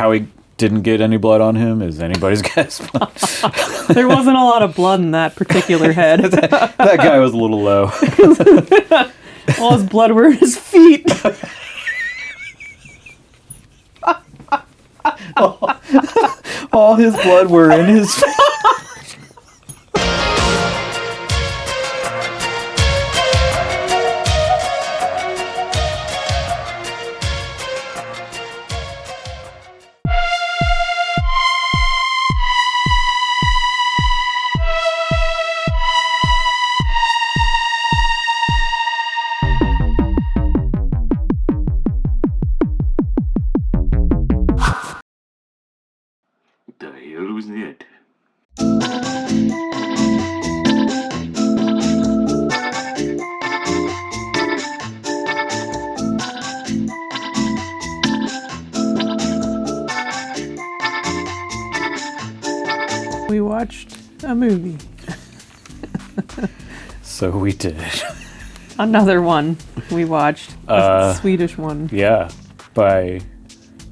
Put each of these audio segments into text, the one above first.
How he didn't get any blood on him is anybody's guess. There wasn't a lot of blood in that particular head. That guy was a little low. All his blood were in his feet. All his blood were in his feet. The hell was that? We watched a movie. So we did. Another one we watched. A Swedish one. Yeah. By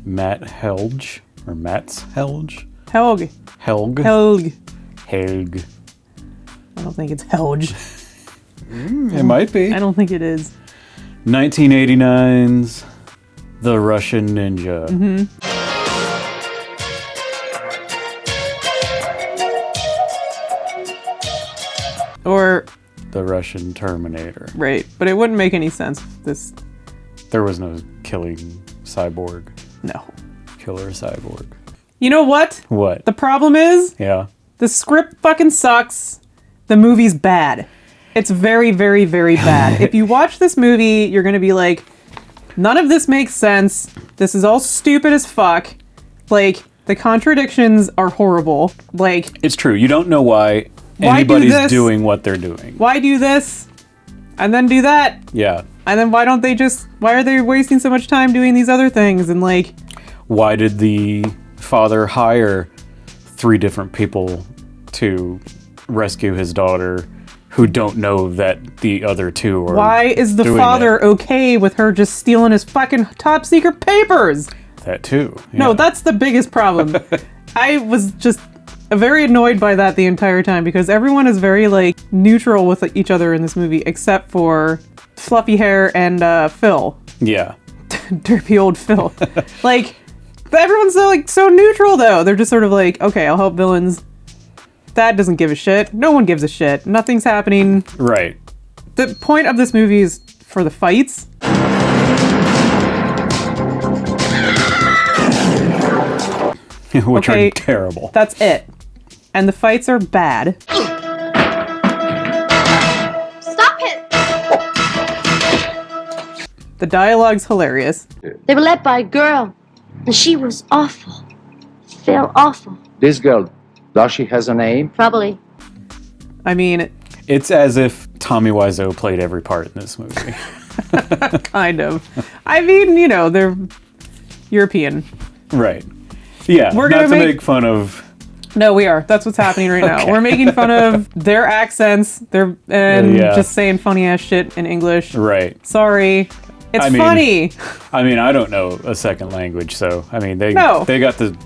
Mats Helge. Or Mats Helge? Helge. Helge? Helge. Helge. I don't think it's Helge. It might be. I don't think it is. 1989's The Russian Ninja. Mm-hmm. Or... The Russian Terminator. Right, but it wouldn't make any sense if this... There was no killing cyborg. No. Killer cyborg. You know what? What? The problem is... Yeah. The script fucking sucks. The movie's bad. It's very, very, very bad. If you watch this movie, you're gonna be like, none of this makes sense. This is all stupid as fuck. Like, the contradictions are horrible. Like... It's true. You don't know why anybody's doing what they're doing. Why do this? And then do that? Yeah. And then why are they wasting so much time doing these other things? And like... Why did the father hire 3 different people to rescue his daughter who don't know that the other 2 are Why is the father okay with her just stealing his fucking top secret papers? That too. Yeah. No, that's the biggest problem. I was just very annoyed by that the entire time because everyone is very like neutral with each other in this movie except for fluffy hair and Phil. Yeah. Derpy old Phil. Like, everyone's so neutral though. They're just sort of like, okay, I'll help villains. Dad doesn't give a shit. No one gives a shit. Nothing's happening. Right. The point of this movie is for the fights. Which are terrible. That's it. And the fights are bad. Stop it! The dialogue's hilarious. They were led by a girl, and she was awful. Phil, awful. This girl, does she has a name? Probably. I mean... It's as if Tommy Wiseau played every part in this movie. Kind of. I mean, you know, they're European. Right. Yeah, We're not gonna to make fun of... No, we are. That's what's happening right now. Okay. We're making fun of their accents, just saying funny ass shit in English. Right. Sorry. It's funny. I mean, I don't know a second language, so I mean, they got the...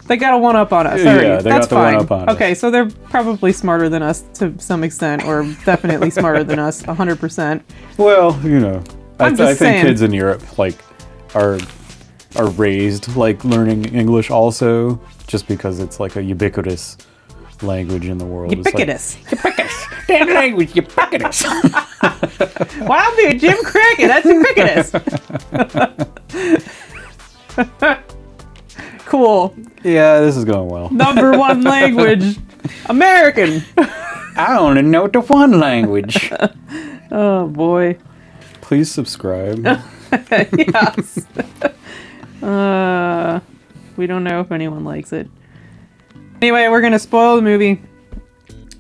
They got a one-up on us. Sorry, yeah, they that's got the fine. one-up on us. Okay, so they're probably smarter than us to some extent, or definitely smarter than us, 100%. Well, you know, I saying. think kids in Europe like are raised like learning English also, just because it's like a ubiquitous language in the world. Ubiquitous. Ubiquitous. Damn language, ubiquitous. Wow, dude, Jim Cricket, that's ubiquitous. Cool. Yeah, this is going well. Number 1 language, American. I only know the one language. Oh boy. Please subscribe. Yes. We don't know if anyone likes it. Anyway, we're gonna spoil the movie,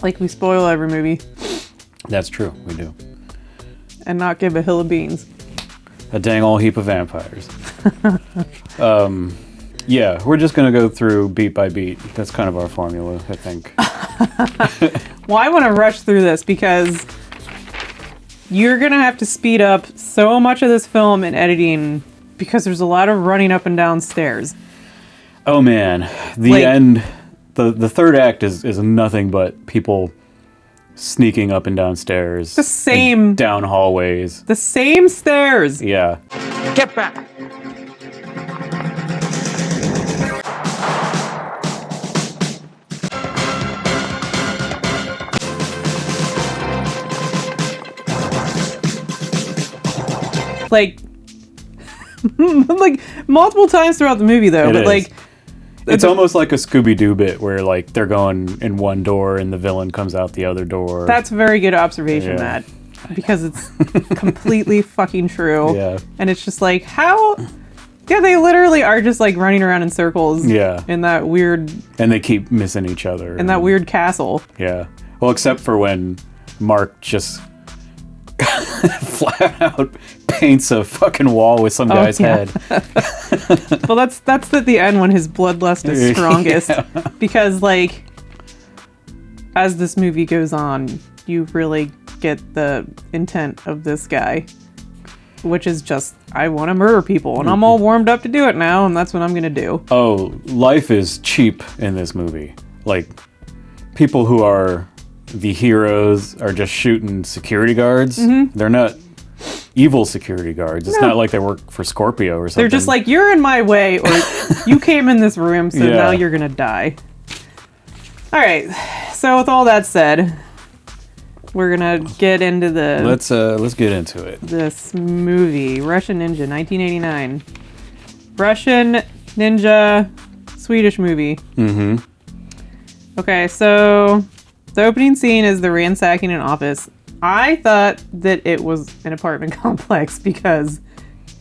like we spoil every movie. That's true, we do. And not give a hill of beans. A dang old heap of vampires. Yeah, we're just gonna go through beat by beat. That's kind of our formula, I think. Well, I want to rush through this because you're gonna have to speed up so much of this film in editing because there's a lot of running up and down stairs. Oh man, the Like- end. The third act is nothing but people sneaking up and down stairs. The same- and down hallways. The same stairs. Yeah. Get back! Like, like multiple times throughout the movie, though. It but is. like, It's almost like a Scooby-Doo bit where like they're going in one door and the villain comes out the other door. that's a very good observation, Yeah. Matt, because it's completely fucking true. Yeah. And it's just like, how? Yeah, they literally are just like running around in circles. Yeah. In that weird, And they keep missing each other. in that weird castle. Yeah. Well, except for when Mark just flat out paints a fucking wall with some guy's yeah. head. Well, that's at the end when his bloodlust is strongest, Yeah. because like, as this movie goes on, you really get the intent of this guy, which is just, I want to murder people, and I'm all warmed up to do it now, and that's what I'm gonna do. Oh, life is cheap in this movie. Like, people who are the heroes are just shooting security guards. Mm-hmm. They're not evil security guards. It's not like they work for Scorpio or something. They're just like, you're in my way, or you came in this room, so Yeah. now you're gonna die. All right. So with all that said, we're gonna get into the let's get into it. this movie, Russian Ninja, 1989. Russian Ninja, Swedish movie. Mm-hmm. Okay, so the opening scene is the ransacking an office. I thought that it was an apartment complex because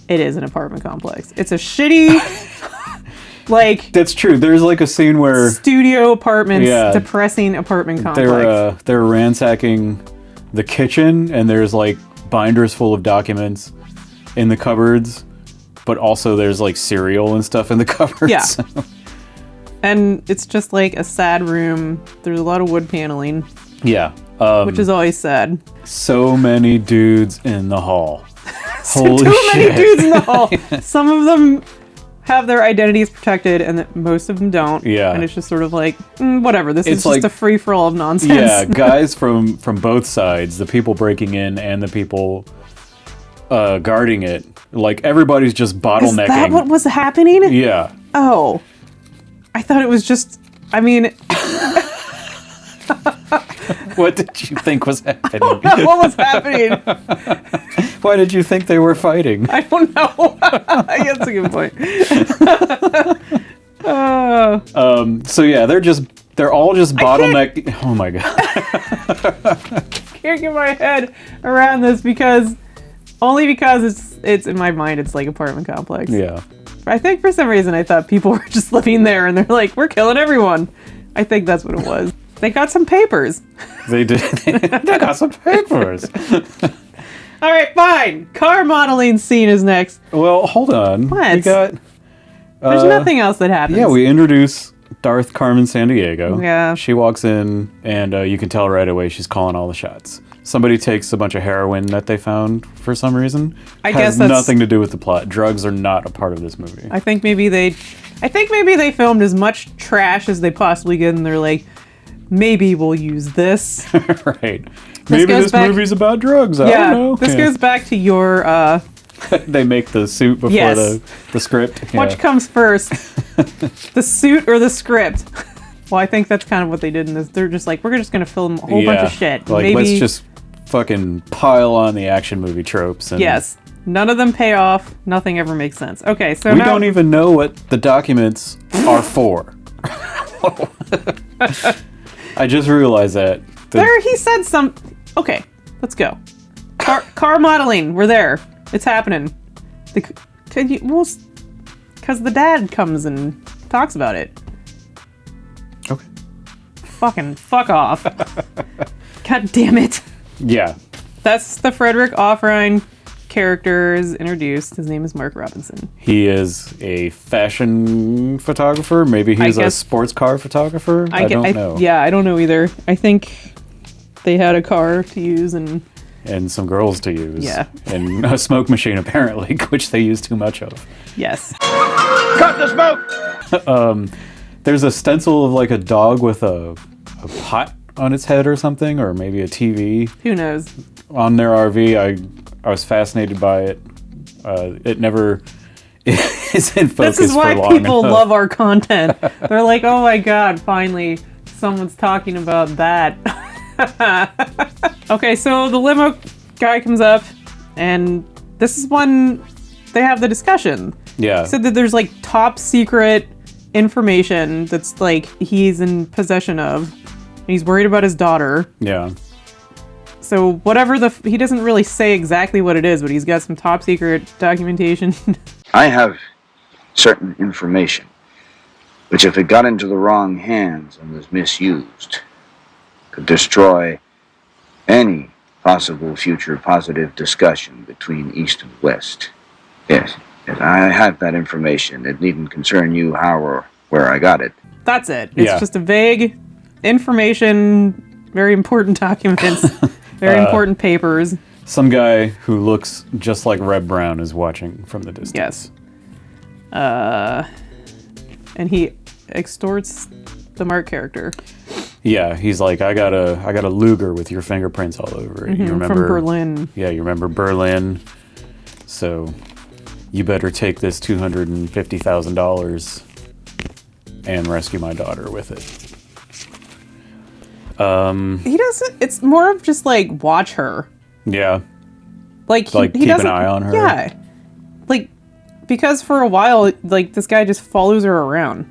it is an apartment complex. It's a shitty, like, That's true. There's like a scene where studio apartments, Yeah. depressing apartment complex. they're ransacking the kitchen and there's like binders full of documents in the cupboards, but also there's like cereal and stuff in the cupboards. Yeah. And it's just like a sad room. There's a lot of wood paneling, Yeah. which is always sad. So many dudes in the hall. Too Holy many shit. dudes in the hall. Some of them have their identities protected, and most of them don't. Yeah. And it's just sort of like, whatever. This is It's just like- a free for all of nonsense. Yeah, guys from both sides, the people breaking in and the people guarding it. Like everybody's just bottlenecking. Is that what was happening? Yeah. Oh, I thought it was just. I mean, What did you think was happening? what was happening? Why did you think they were fighting? I don't know. That's a good point. So yeah, they're all just bottleneck. Oh my god. Can't get my head around this because it's in my mind it's like apartment complex. Yeah. I think for some reason I thought people were just living there and they're like, we're killing everyone. I think that's what it was. They got some papers. They did. They got some papers. All right, fine. Car modeling scene is next. Well, hold on. What? We got. There's nothing else that happens. Yeah, we introduce Darth Carmen Sandiego. Yeah. She walks in, and you can tell right away she's calling all the shots. Somebody takes a bunch of heroin that they found for some reason. I Has guess that's- nothing to do with the plot. Drugs are not a part of this movie. I think maybe they filmed as much trash as they possibly could, and they're like, maybe we'll use this. Right. Maybe goes this back- movie's about drugs. I don't know. This Yeah. goes back to your They make the suit before Yes. the script. which Yeah. comes first, the suit or the script? Well, I think that's kind of what they did in this. They're just like, we're just gonna film a whole bunch of shit. Like, Maybe let's just fucking pile on the action movie tropes. And yes. None of them pay off. Nothing ever makes sense. Okay, so We now don't even know what the documents are for. I just realized that. there he said some. Okay, let's go. Car modeling. We're there. It's happening. Because the dad comes and talks about it. Okay. Fucking fuck off. God damn it. Yeah. That's the Frederick Offering character is introduced. His name is Mark Robinson. He is a fashion photographer. Maybe he's a guess- sports car photographer. I don't know. Yeah, I don't know either. I think they had a car to use and And some girls to use. Yeah. And a smoke machine, apparently, which they use too much of. yes. Cut the smoke! There's a stencil of like a dog with a pot on its head or something, or maybe a TV Who knows? on their RV. I was fascinated by it. It never is in focus This is why for long people enough. love our content. They're like, oh my god, finally someone's talking about that. Okay, so the limo guy comes up, and this is when they have the discussion. Yeah. Said that there's like top secret information that's like he's in possession of. And he's worried about his daughter. Yeah. So whatever he doesn't really say exactly what it is, but he's got some top secret documentation. I have certain information, which if it got into the wrong hands and was misused, could destroy any possible future positive discussion between East and West. Yes, I have that information. It needn't concern you how or where I got it. That's it. It's Yeah. just a vague information, very important documents, very important papers. Some guy who looks just like Reb Brown is watching from the distance. Yes. And he extorts the Mark character. Yeah, he's like, I got a Luger with your fingerprints all over it. You remember From Berlin. Yeah, you remember Berlin. So you better take this $250,000 and rescue my daughter with it. He doesn't. It's more of just like watch her. Yeah. Like he Like, keep an doesn't, eye on her? Yeah. Like because for a while, like this guy just follows her around.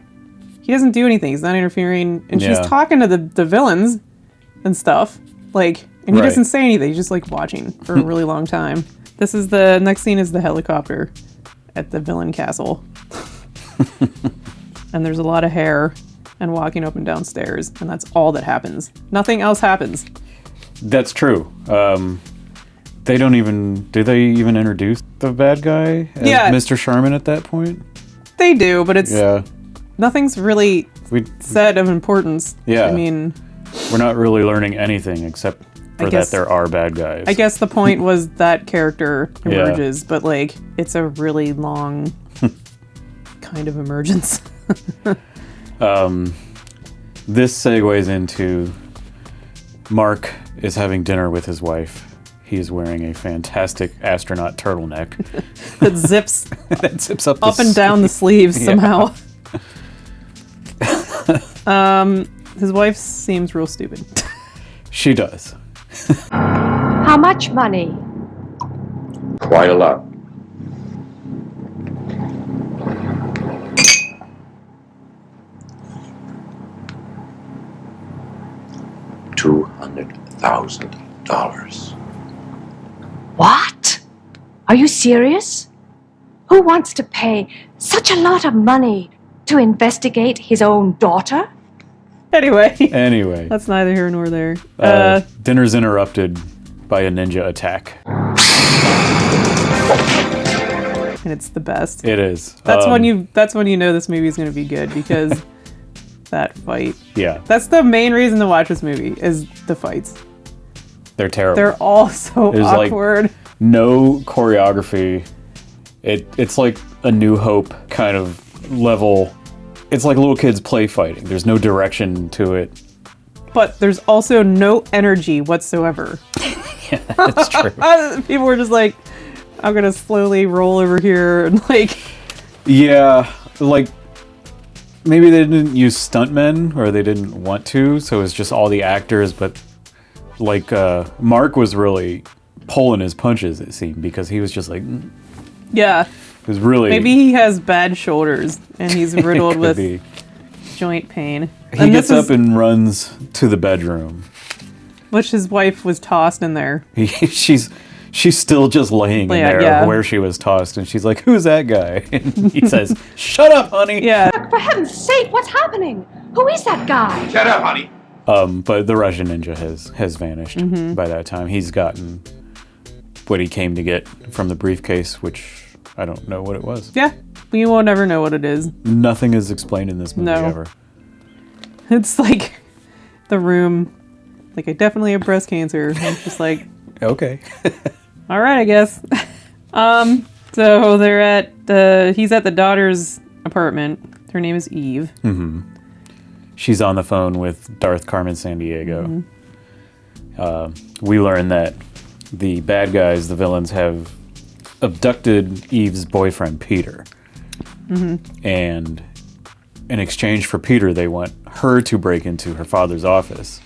He doesn't do anything. He's not interfering, and Yeah. she's talking to the villains and stuff. Like, and he Right. doesn't say anything. He's just like watching for a really long time. This is the next scene is the helicopter at the villain castle, and there's a lot of hair and walking up and down stairs, and that's all that happens. Nothing else happens. That's true. They don't even... Do they even introduce the bad guy as Yeah. Mr. Sherman at that point? They do, but it's Yeah. nothing's really We, said of importance. Yeah. I mean, we're not really learning anything except for guess- that there are bad guys. I guess the point was that character Yeah. emerges, but like it's a really long kind of emergence. This segues into Mark is having dinner with his wife. He is wearing a fantastic astronaut turtleneck That zips that zips up, up and down the sleeves Yeah. somehow. His wife seems real stupid. She does. How much money? Quite a lot. $200,000. What? Are you serious? Who wants to pay such a lot of money to investigate his own daughter? Anyway, Anyway, that's neither here nor there. dinner's interrupted by a ninja attack. And it's the best. It is. That's when you know this movie is going to be good because that fight. Yeah, That's the main reason to watch this movie is the fights. they're terrible. They're all so There's, like, awkward. No choreography. It's like a New Hope kind of level. It's like little kids play fighting. There's no direction to it. But there's also no energy whatsoever. That's true. People were just like, I'm gonna slowly roll over here and like, Yeah, like maybe they didn't use stuntmen or they didn't want to, so it's just all the actors. But like Mark was really pulling his punches, it seemed, because he was just like, it yeah, was really maybe he has bad shoulders and he's riddled could with be. joint pain. He And gets this up and runs to the bedroom. which his wife was tossed in there. She's still just laying in Leah, there yeah. where she was tossed, and she's like, "Who's that guy?" And he says, "Shut up, honey." Yeah, For heaven's sake, what's happening? Who is that guy? Shut up, honey. But the Russian ninja has vanished Mm-hmm. by that time. He's gotten what he came to get from the briefcase, which I don't know what it was. yeah. We will never know what it is. Nothing is explained in this movie No. ever. It's like the room. Like, I definitely have breast cancer. And it's just like, Okay. all right, I guess. So they're at he's at the daughter's apartment. Her name is Eve. She's on the phone with Darth Carmen Sandiego. We learn that the bad guys, the villains, have abducted Eve's boyfriend, Peter. And in exchange for Peter, they want her to break into her father's office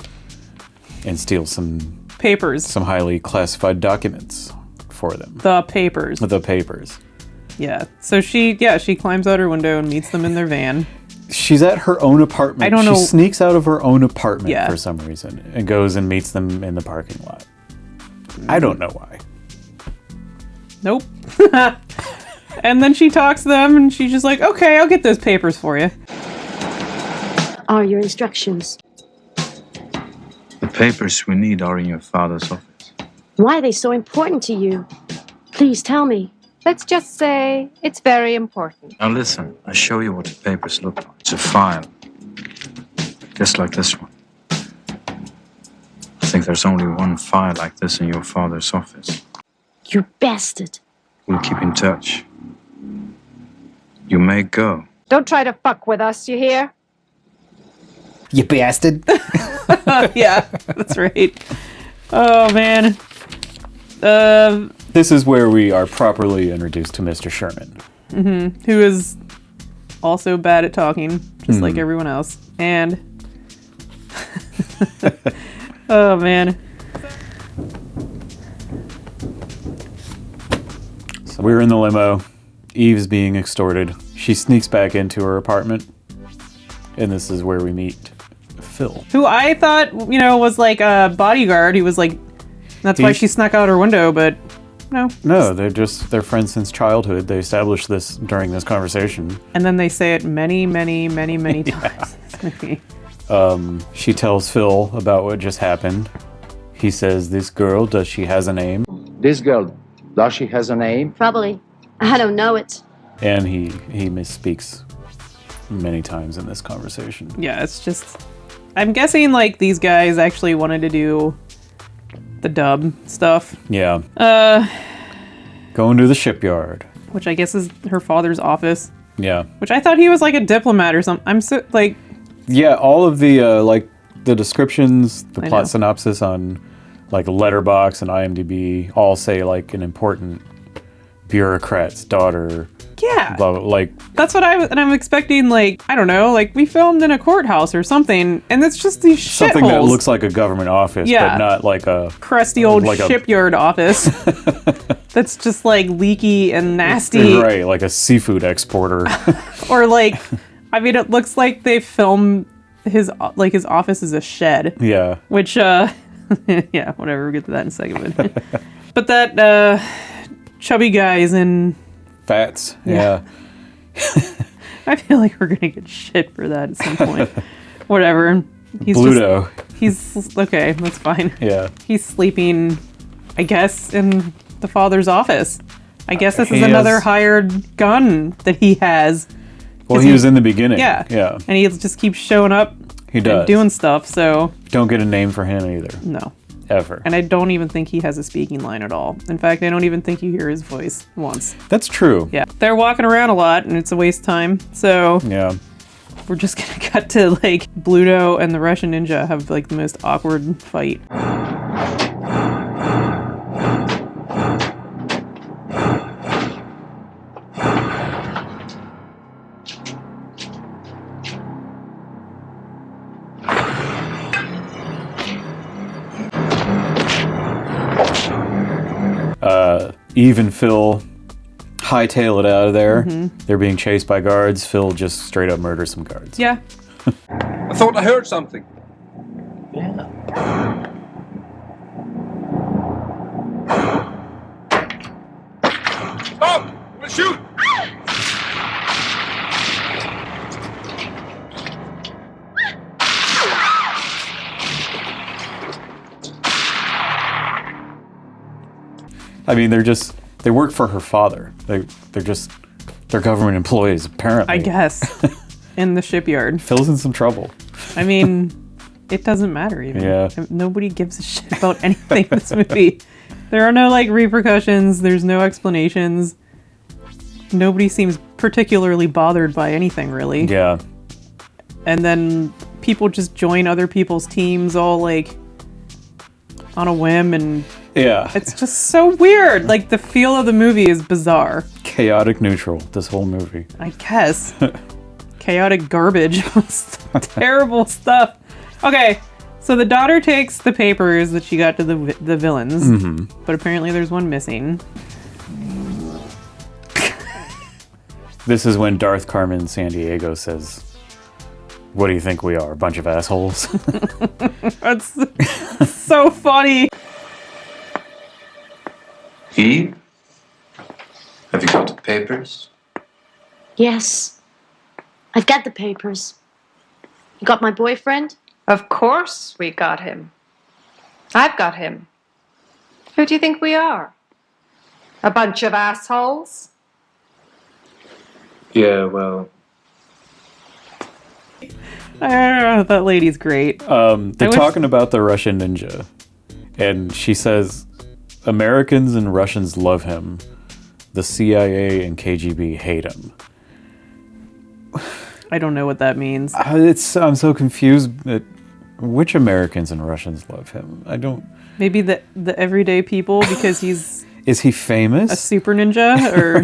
and steal some Papers. some highly classified documents for them. The papers. The papers. Yeah. So she climbs out her window and meets them in their van. She's at her own apartment. I don't know. She sneaks out of her own apartment Yeah. for some reason and goes and meets them in the parking lot. I don't know why. Nope. And then she talks to them and she's just like, okay, I'll get those papers for you. Are your instructions? The papers we need are in your father's office. Why are they so important to you? Please tell me. Let's just say it's very important. Now listen, I'll show you what the papers look like. It's a file. Just like this one. I think there's only one file like this in your father's office. You bastard. We'll keep in touch. You may go. Don't try to fuck with us, you hear? You bastard. Yeah, that's right. Oh, man. This is where we are properly introduced to Mr. Sherman. Who is also bad at talking, just like everyone else. And... oh, man. So we're in the limo. Eve's being extorted. She sneaks back into her apartment. And this is where we meet Phil. Who I thought, was like a bodyguard. He was like... That's why she snuck out her window, but no. No, they're friends since childhood. They established this during this conversation. And then they say it many, many, many, many times in this movie. She tells Phil about what just happened. He says, this girl, does she has a name? This girl, does she has a name? Probably. I don't know it. And he misspeaks many times in this conversation. Yeah, it's just... I'm guessing, like, these guys actually wanted to do the dub stuff. Yeah. Going to the shipyard. Which I guess is her father's office. Yeah. Which I thought he was, like, a diplomat or something. I'm so, like... Yeah, all of the, the descriptions, the I plot know. synopsis on, Letterboxd and IMDb all say, an important bureaucrat's daughter. Yeah. Blah, blah, That's what I'm expecting, I don't know, we filmed in a courthouse or something, and it's just these shitholes. something that looks like a government office, Yeah. but not like a... crusty old like a- shipyard office. That's just, leaky and nasty. Right, like a seafood exporter. Or, it looks like they filmed his office is a shed. Yeah. Which, yeah, whatever, we'll get to that in a second. But that, chubby guy is in... Fats. Yeah. I feel like we're gonna get shit for that at some point. Whatever. Bluto. He's okay. That's fine. Yeah. He's sleeping, I guess, in the father's office. I guess this is He another has- hired gun that he has. Well, 'Cause he was in the beginning. Yeah. Yeah. And he just keeps showing up. He does. And doing stuff. So Don't get a name for him either. no. Ever. And I don't even think he has a speaking line at all. In fact, I don't even think you hear his voice once. That's true. Yeah. They're walking around a lot, and it's a waste of time. So Yeah. we're just gonna cut to Bluto and the Russian ninja have the most awkward fight. Eve and Phil hightail it out of there. They're being chased by guards. Phil just straight up murders some guards. Yeah. I thought I heard something. Stop! We'll shoot! I mean, they work for her father. They're government employees, apparently. I guess. In the shipyard. Phil's in some trouble. I mean, it doesn't matter even. Yeah. Nobody gives a shit about anything in this movie. There are no repercussions. There's no explanations. Nobody seems particularly bothered by anything, really. Yeah. And then people just join other people's teams all like on a whim, and Yeah. it's just so weird. Like the feel of the movie is bizarre. Chaotic neutral, this whole movie. I guess. Chaotic garbage. Terrible stuff. Okay, so the daughter takes the papers that she got to the villains, but apparently there's one missing. This is when Darth Carmen Sandiego says, "What do you think we are? A bunch of assholes?" That's so funny. Eve? Have you got the papers? Yes. I've got the papers. You got my boyfriend? Of course we got him. I've got him. Who do you think we are? A bunch of assholes? Yeah, well, That lady's great. They're talking about the Russian ninja, and she says, Americans and Russians love him. The CIA and KGB hate him. I don't know what that means. I'm so confused. Which Americans and Russians love him? I don't... Maybe the everyday people, because he's Is he famous? a super ninja, or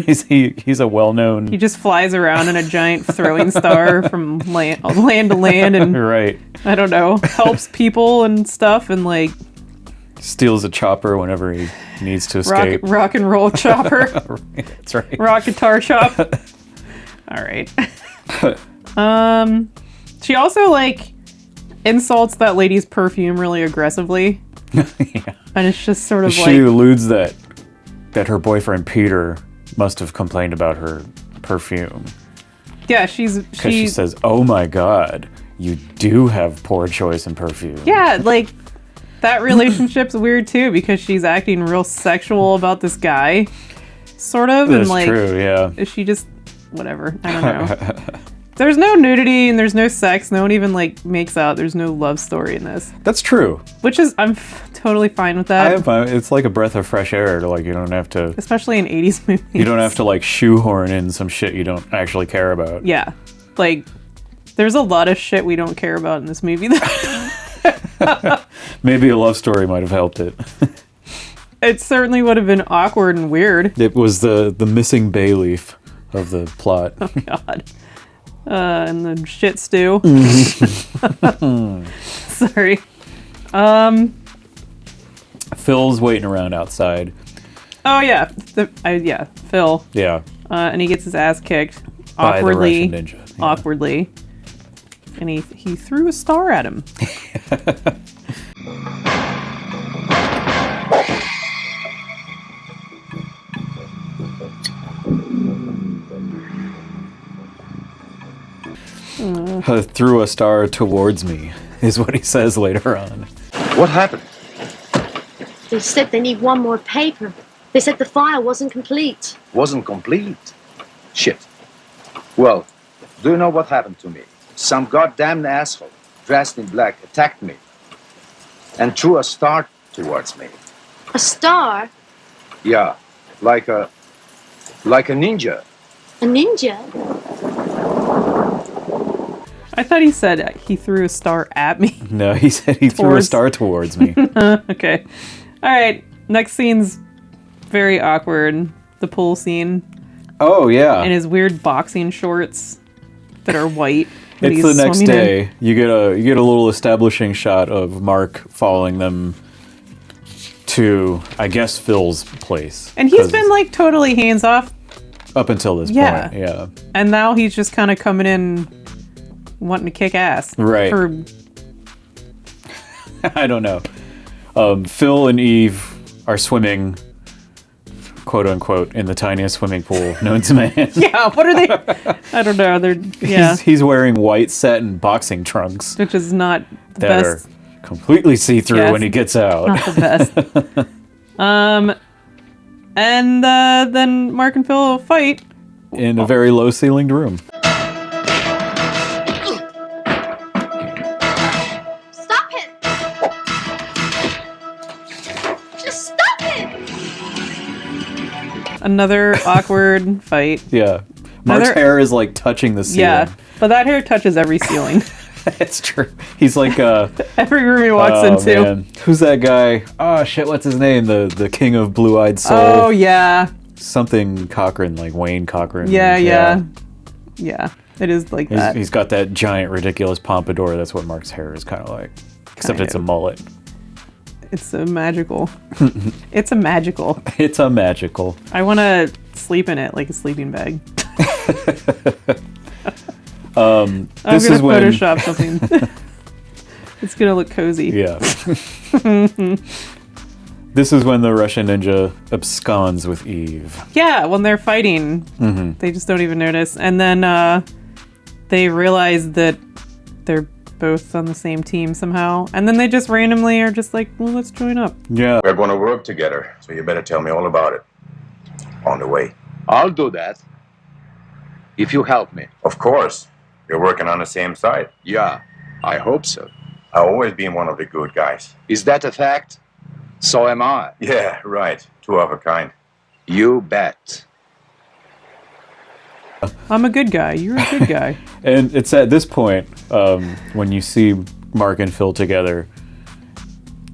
He's a well-known... he just flies around in a giant throwing star from land to land, and Right. I don't know, helps people and stuff, and like Steals a chopper whenever he needs to escape. rock and roll chopper, That's right. rock guitar chop. All right. She also like insults that lady's perfume really aggressively. Yeah. And it's just sort of She like, alludes that her boyfriend Peter must have complained about her perfume. yeah, Because she says, "Oh my God, you do have poor choice in perfume." yeah, like that relationship's weird too, because she's acting real sexual about this guy, sort of. That's and like, true, yeah. is she just whatever? I don't know. There's no nudity and there's no sex. No one even like makes out. There's no love story in this, That's true. which is I'm totally fine with that. It's like a breath of fresh air. Like, you don't have to... Especially in 80s movies. You don't have to, like, shoehorn in some shit you don't actually care about. Yeah. Like, there's a lot of shit we don't care about in this movie. Maybe a love story might have helped it. It certainly would have been awkward and weird. It was the missing bay leaf of the plot. Oh, God. And the shit stew. Sorry. Phil's waiting around outside. Oh, yeah. Phil. Yeah. And he gets his ass kicked. By the Awkwardly. Russian ninja. Yeah. Awkwardly. And he threw a star at him. Threw a star towards me, is what he says later on. What happened? They said they need one more paper. They said the file wasn't complete. Wasn't complete. Shit. Well, do you know what happened to me? Some goddamn asshole dressed in black attacked me and threw a star towards me. A star? Yeah, like a ninja. A ninja? I thought he said he threw a star at me. No, he said he threw a star towards me. Okay. All right. Next scene's very awkward. The pool scene. Oh, yeah. And his weird boxing shorts that are white. that It's he's the next swimming in. day. You get a little establishing shot of Mark following them to, I guess, Phil's place. And he's been like totally hands off. Up until this Yeah. point, yeah. And now he's just kind of coming in wanting to kick ass. Right. I don't know. Phil and Eve are swimming, quote unquote, in the tiniest swimming pool known to man. Yeah, what are they? I don't know. They're, yeah. He's wearing white satin boxing trunks Which is not the that best. are completely see-through Yes. when he gets out. Not the best. And then Mark and Phil fight. In a very low-ceilinged room. Stop it! Just stop it! Another awkward fight. Yeah. Mark's Other- hair is like touching the ceiling. Yeah, but that hair touches every ceiling. It's true. He's like Every room he walks oh, into. man. Who's that guy? Oh shit, what's his name? The king of blue-eyed soul. Oh yeah. Something Cochran, like Wayne Cochran. Yeah. It is like that. He's got that giant, ridiculous pompadour. That's what Mark's hair is kind of like. Except it's a mullet. It's a magical. It's a magical. It's a magical. I want to sleep in it like a sleeping bag. This I'm is gonna when Photoshop something. It's gonna look cozy. Yeah. This is when the Russian ninja absconds with Eve. Yeah, when they're fighting, they just don't even notice, and then they realize that they're both on the same team somehow, and then they just randomly are just like, "Well, let's join up." Yeah. We're going to work together, so you better tell me all about it. On the way. I'll do that. If you help me. Of course. You're working on the same side. Yeah, I hope so. I've always been one of the good guys. Is that a fact? So am I. Yeah, right. Two of a kind. You bet. I'm a good guy. You're a good guy. And it's at this point, when you see Mark and Phil together,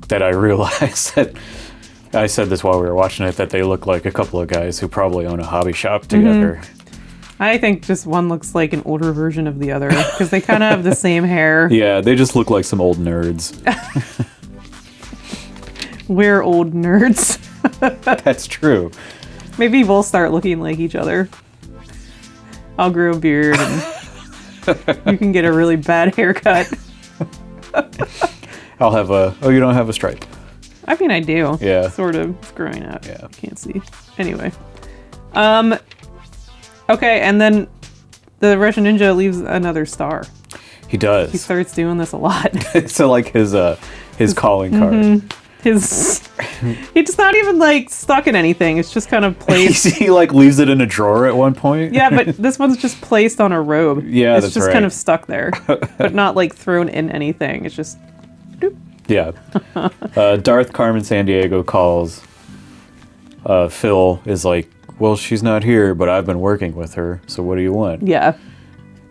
that I realized that, I said this while we were watching it, that they look like a couple of guys who probably own a hobby shop together. I think just one looks like an older version of the other because they kind of have the same hair. Yeah, they just look like some old nerds. We're old nerds. That's true. Maybe we'll start looking like each other. I'll grow a beard and you can get a really bad haircut. I'll have a... Oh, you don't have a stripe. I mean, I do. Yeah. Sort of. It's growing out. Yeah. Can't see. Anyway. Okay, and then the Russian ninja leaves another star. He does. He starts doing this a lot. So like his calling card. He's not even like stuck in anything. It's just kind of placed. He like leaves it in a drawer at one point. Yeah, but this one's just placed on a robe. Yeah, it's that's just right. kind of stuck there, but not like thrown in anything. It's just. Doop. Yeah. Darth Carmen Sandiego calls. Phil is like, well, she's not here, but I've been working with her, so what do you want? Yeah.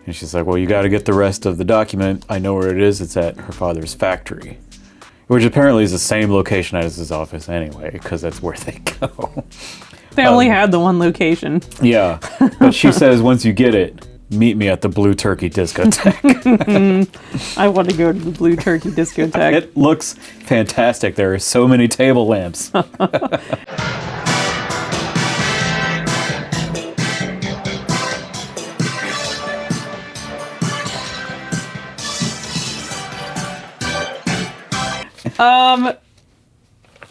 And she's like, well, you got to get the rest of the document. I know where it is. It's at her father's factory. Which apparently is the same location as his office anyway, because that's where they go. They only had the one location. Yeah. But she says, once you get it, meet me at the Blue Turkey discotheque. I want to go to the Blue Turkey discotheque. It looks fantastic. There are so many table lamps.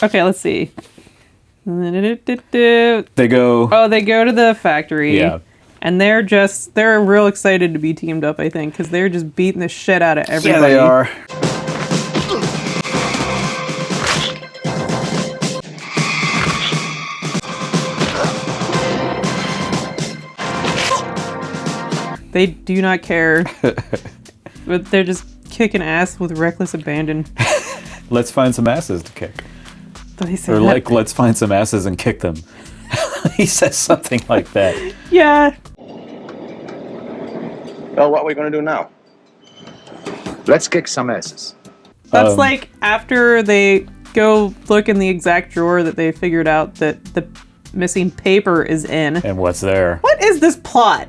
Okay, let's see. They go... Oh, they go to the factory. Yeah. And they're real excited to be teamed up, I think, because they're just beating the shit out of everybody. Yeah, they are. They do not care. But they're just kicking ass with reckless abandon. Let's find some asses to kick. Do they say Or that? like, let's find some asses and kick them. He says something like that. Yeah. Well, what are we going to do now? Let's kick some asses. That's like after they go look in the exact drawer that they figured out that the missing paper is in. And what's there? What is this plot?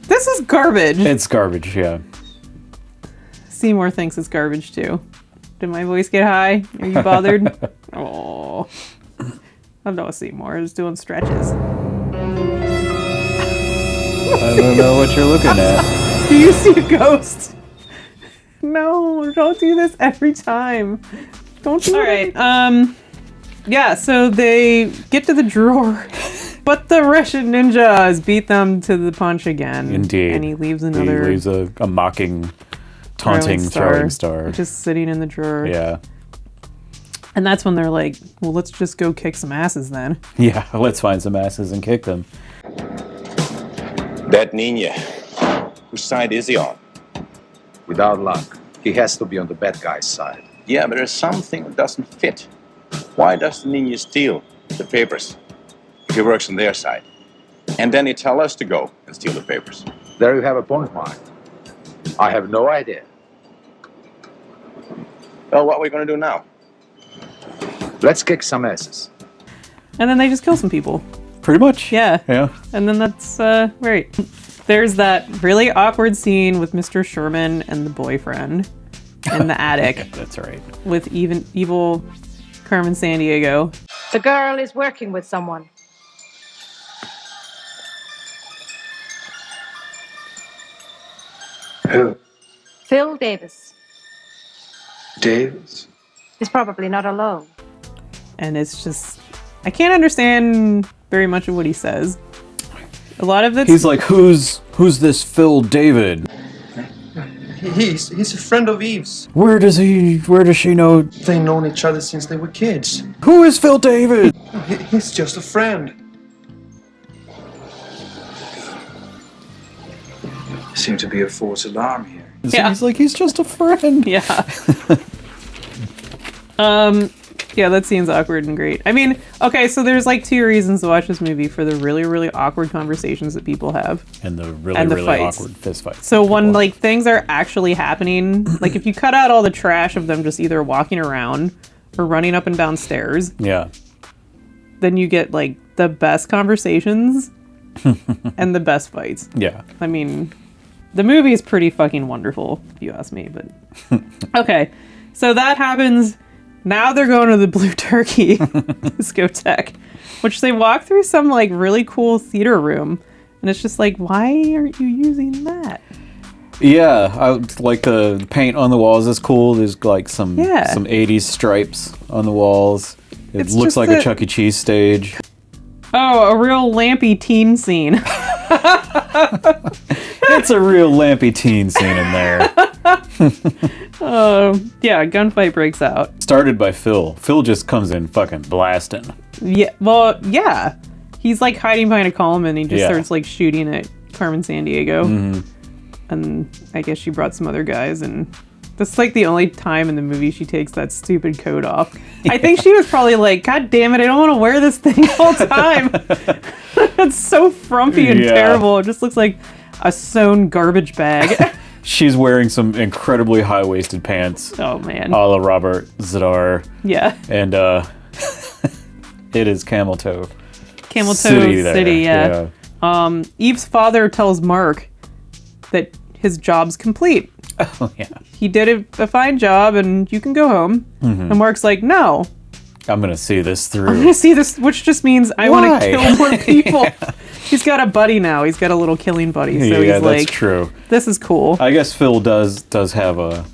This is garbage. It's garbage, yeah. Seymour thinks it's garbage too. Did my voice get high? Are you bothered? Oh. I know Seymour is doing stretches. I don't know what you're looking at. Do you see a ghost? No, don't do this every time. Don't do it. All right. Yeah, so they get to the drawer, but the Russian ninja has beat them to the punch again. Indeed. And he leaves another... He leaves a mocking, taunting throwing star. Just sitting in the drawer. Yeah. And that's when they're like, well, let's just go kick some asses then. Yeah, let's find some asses and kick them. That ninja. Whose side is he on? Without luck, he has to be on the bad guy's side. Yeah, but there's something that doesn't fit. Why does the ninja steal the papers if he works on their side? And then you tell us to go and steal the papers. There you have a point, Mark. I have no idea. Well, what are we going to do now? Let's kick some asses. And then they just kill some people. Pretty much. Yeah. Yeah. And then that's right. There's that really awkward scene with Mr. Sherman and the boyfriend in the attic. That's right. With evil Carmen Sandiego. The girl is working with someone. Who? Phil Davis. Davis? He's probably not alone. And it's just, I can't understand very much of what he says. A lot of it. He's like, who's this Phil David? He's a friend of Eve's. Where does she know? They've known each other since they were kids. Who is Phil David? He's just a friend. Seems to be a false alarm here. Yeah. He's like, he's just a friend. Yeah. Yeah, that scene's awkward and great. I mean, okay, so there's like 2 reasons to watch this movie: for the really, really awkward conversations that people have, And the really, And the really fights. awkward fist fights. so when like things are actually happening, like if you cut out all the trash of them just either walking around or running up and down stairs, Yeah. then you get like the best conversations and the best fights. Yeah. I mean, the movie is pretty fucking wonderful, if you ask me, but... Okay, so that happens. Now they're going to the Blue Turkey discotheque, which they walk through some, like, really cool theater room. And it's just like, why aren't you using that? Yeah, like the paint on the walls is cool. There's like some Yeah. 80s stripes on the walls. It It's looks just like that- a Chuck E. Cheese stage. Oh, a real lampy teen scene. It's a real lampy teen scene in there. Yeah, a gunfight breaks out. Started by Phil. Phil just comes in fucking blasting. Yeah, well, yeah. He's like hiding behind a column and he just Yeah. starts like shooting at Carmen Sandiego. And I guess she brought some other guys, and that's like the only time in the movie she takes that stupid coat off. I think she was probably like, God damn it, I don't want to wear this thing all the time. It's so frumpy and Yeah. terrible. It just looks like a sewn garbage bag. She's wearing some incredibly high-waisted pants, Oh man. a la Robert Zadar, Yeah. and it is Camel Toe Camel Toe City there. City, yeah. Eve's father tells Mark that his job's complete. Oh yeah. He did a fine job and you can go home. And Mark's like, no, I'm gonna see this I'm gonna through. see this, which just means I want Why? to kill more people. He's got a buddy now. He's got a little killing buddy. So Yeah, he's that's like, true. this is cool. I guess Phil does have a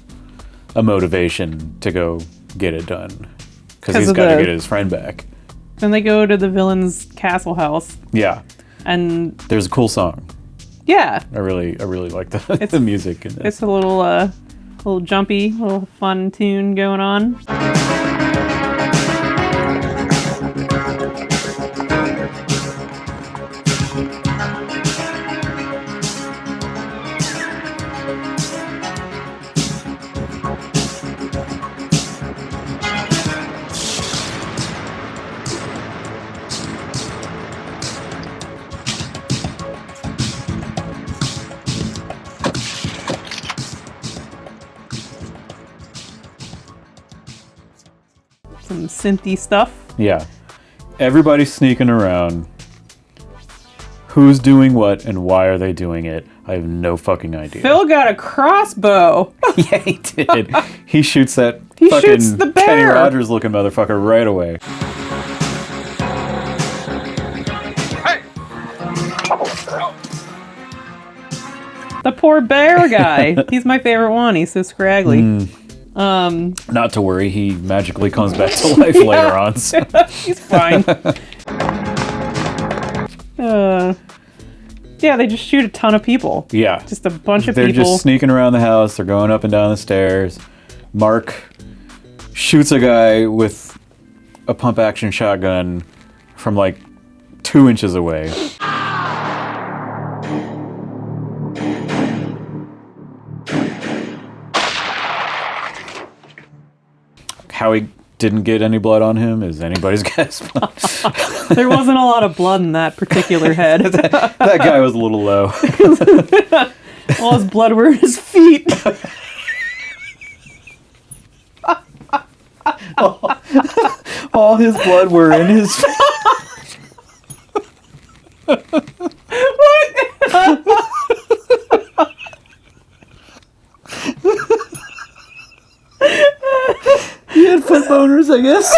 motivation to go get it done because 'Cause he's of got to the- get his friend back. Then they go to the villain's castle house. Yeah, And there's a cool song. yeah, I really like the music in this. it's a little jumpy, little fun tune going on. Some synthy stuff. Yeah, everybody's sneaking around. Who's doing what and why are they doing it? I have no fucking idea. Phil got a crossbow. Yeah, he did. He shoots that He fucking shoots the bear. Kenny Rogers looking motherfucker right away. The poor bear guy. He's my favorite one. He's so scraggly. Not to worry, he magically comes back to life later on. So. He's fine. Yeah, they just shoot a ton of people. Yeah. Just a bunch of They're people. just sneaking around the house. They're going up and down the stairs. Mark shoots a guy with a pump action shotgun from like 2 inches away. How he didn't get any blood on him is anybody's guess. There wasn't a lot of blood in that particular head. That guy was a little low. All his blood were in his feet. All his blood were in his feet. He had foot boners, I guess.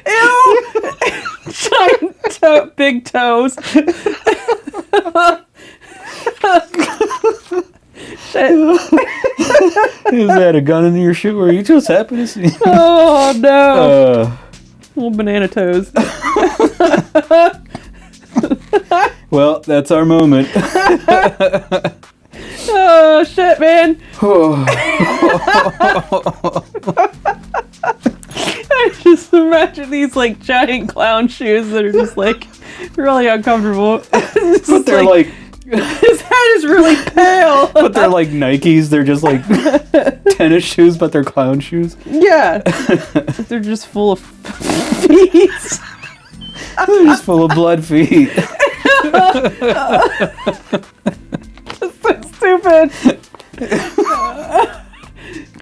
Ew! Giant big toes. Shit. Is that a gun in your shoe? Or are you just happy to see? Oh no! Little banana toes. Well, that's our moment. Oh shit, man! I just imagine these like giant clown shoes that are just like really uncomfortable. But they're like his head is really pale. But they're like Nikes. They're just like tennis shoes, but they're clown shoes. Yeah. They're just full of feet. They're just full of blood feet. That's so stupid.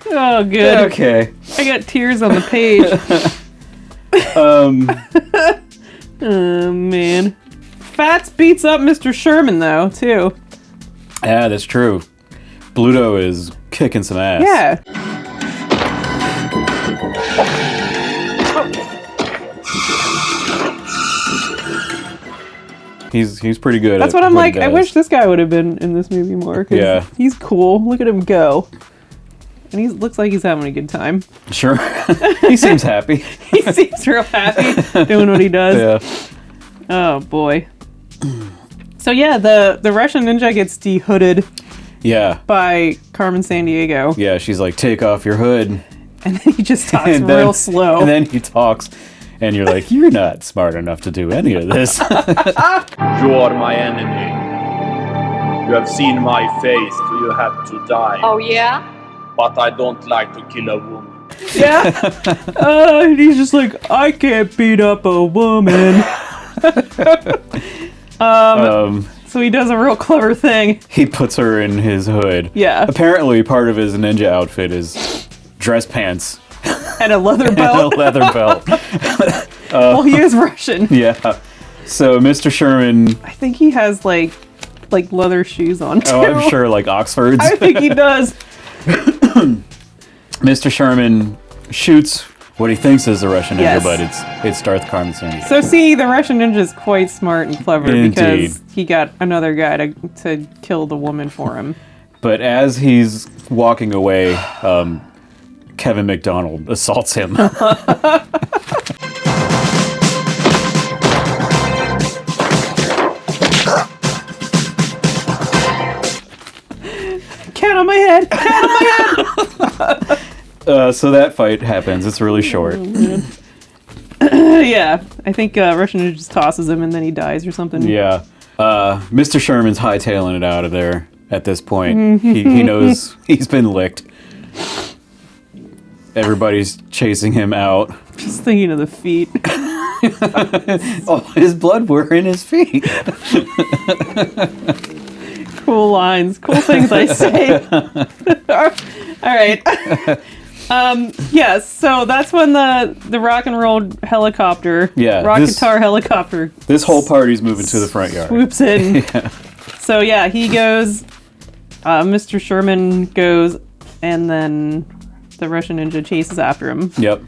Oh, good. Okay. I got tears on the page. Oh, man. Fats beats up Mr. Sherman, though, too. Yeah, that's true. Bluto is kicking some ass. Yeah. He's pretty good. That's at what I'm he like. I does. wish this guy would have been in this movie more. 'Cause Yeah. he's cool. Look at him go. And he looks like he's having a good time. Sure. He seems happy. He seems real happy doing what he does. Yeah. Oh, boy. So, yeah, the Russian ninja gets dehooded Yeah. by Carmen Sandiego. Yeah, she's like, take off your hood. And then he just talks And real slow. And then he talks, and you're like, you're not smart enough to do any of this. You are my enemy. You have seen my face, so you have to die. Oh, yeah? But I don't like to kill a woman. Yeah. And he's just like, I can't beat up a woman. So he does a real clever thing. He puts her in his hood. Yeah. Apparently, part of his ninja outfit is dress pants And a leather and belt. a leather belt. Well, he is Russian. Yeah. So Mr. Sherman, I think he has like leather shoes on too. oh, I'm sure like Oxfords. I think he does. Mr. Sherman shoots what he thinks is a Russian ninja, Yes. but it's Darth Carmen Sandiego. So see, the Russian ninja is quite smart and clever Indeed. because he got another guy to kill the woman for him. But as he's walking away, Kevin McDonald assaults him. Cat on my head! Cat on my head! So that fight happens. It's really short. Yeah, I think Russian ninja just tosses him and then he dies or something. Yeah. Mr. Sherman's hightailing it out of there at this point. He knows he's been licked. Everybody's chasing him out. Just thinking of the feet. Oh, his blood were in his feet. Cool lines, cool things I say. All right. Yes, so that's when the rock and roll helicopter, rock guitar helicopter, This whole party's moving to the front yard. swoops in. Yeah. So yeah, he goes, Mr. Sherman goes, and then the Russian ninja chases after him. Yep.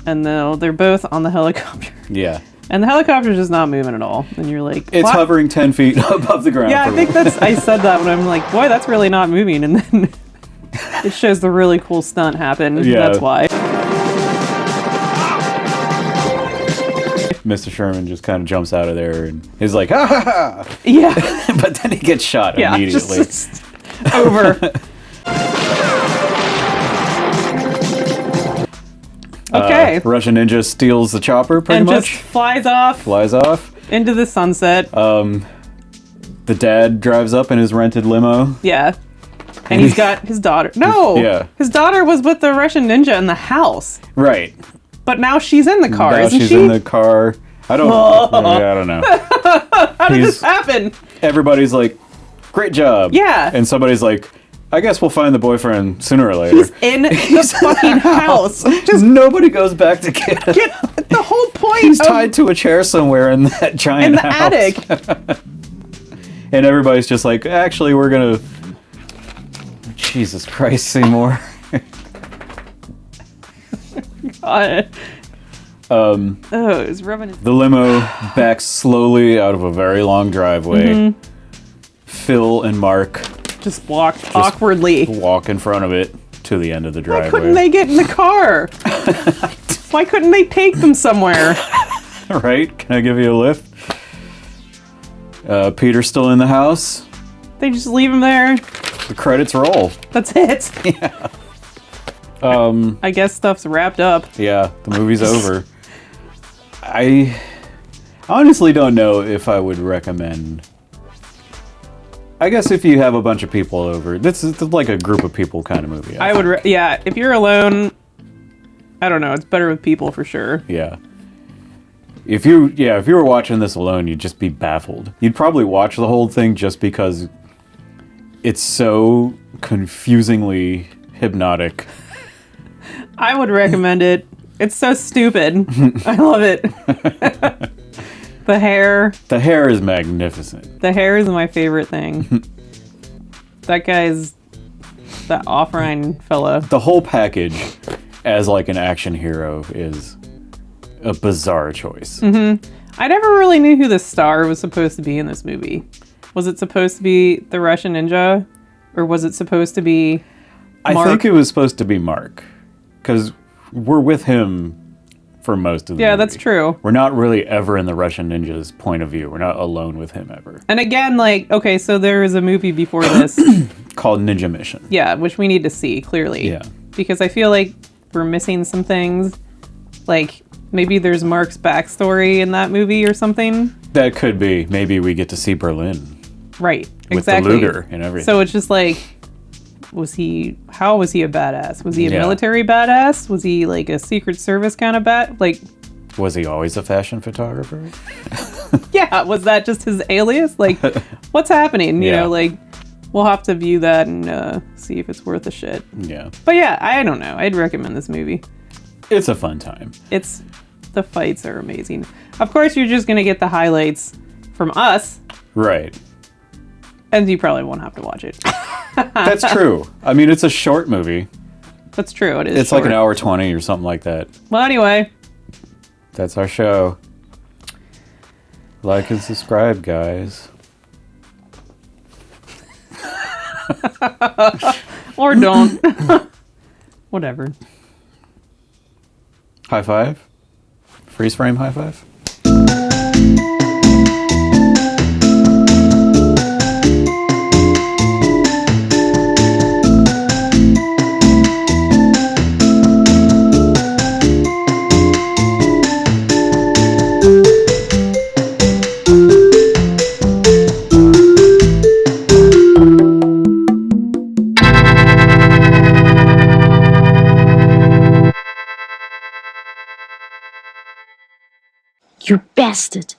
And they're both on the helicopter. Yeah. And the helicopter's just not moving at all. And you're like, It's what? hovering 10 feet above the ground. Yeah, I think I said that when I'm like, boy, that's really not moving. And then it shows the really cool stunt happen. Yeah. That's why. Mr. Sherman just kind of jumps out of there and is like, ha ha ha! Yeah. But then he gets shot Yeah, immediately. just over. Okay. Russian ninja steals the chopper pretty and much. just flies off Flies off. into the sunset. The dad drives up in his rented limo. Yeah. And he's got his daughter. No! Yeah. His daughter was with the Russian ninja in the house. Right. But now she's in the car, Now isn't she's she? in the car. I don't know. How did this happen? Everybody's like, great job. Yeah. And somebody's like, I guess we'll find the boyfriend sooner or later. He's in the fucking house. Just nobody goes back to get him. The whole point. He's tied to a chair somewhere in that giant in the house. attic. And everybody's just like, actually, we're gonna. Jesus Christ, Seymour. God. Oh, it was rubbing his... The limo backs slowly out of a very long driveway. Mm-hmm. Phil and Mark just awkwardly walk in front of it to the end of the driveway. Why couldn't they get in the car? Why couldn't they take them somewhere? Right? Can I give you a lift? Peter's still in the house. They just leave him there. The credits roll. That's it. Yeah. I guess stuff's wrapped up. Yeah, the movie's over. I honestly don't know if I would recommend. I guess if you have a bunch of people over, this is like a group of people kind of movie. I would, yeah. If you're alone, I don't know. It's better with people for sure. Yeah. If you were watching this alone, you'd just be baffled. You'd probably watch the whole thing just because it's so confusingly hypnotic. I would recommend it. It's so stupid. I love it. The hair. The hair is magnificent. The hair is my favorite thing. That guy's... That Offering fella. The whole package as like an action hero is a bizarre choice. Mm-hmm. I never really knew who the star was supposed to be in this movie. Was it supposed to be the Russian ninja? Or was it supposed to be Mark? I think it was supposed to be Mark. Because we're with him for most of the movie. that's true. We're not really ever in the Russian ninja's point of view. We're not alone with him ever. And again, like, okay, so there was a movie before this. Called Ninja Mission. Yeah, which we need to see, clearly. Yeah. Because I feel like we're missing some things. Like, maybe there's Mark's backstory in that movie or something. That could be. Maybe we get to see Berlin. Right, with exactly. the Luger and everything. So it's just like, how was he a badass? Was he a military badass? Was he like a Secret Service kind of like... Was he always a fashion photographer? Yeah, was that just his alias? Like, what's happening? You Yeah. know, like, we'll have to view that and see if it's worth a shit. Yeah. But yeah, I don't know. I'd recommend this movie. It's a fun time. The fights are amazing. Of course, you're just going to get the highlights from us. Right. And you probably won't have to watch it. That's true. I mean, it's a short movie. That's true. It is It's short. like an hour 20 or something like that. Well, anyway. That's our show. Like and subscribe, guys. Or don't. Whatever. High five? Freeze frame high five? You bastard.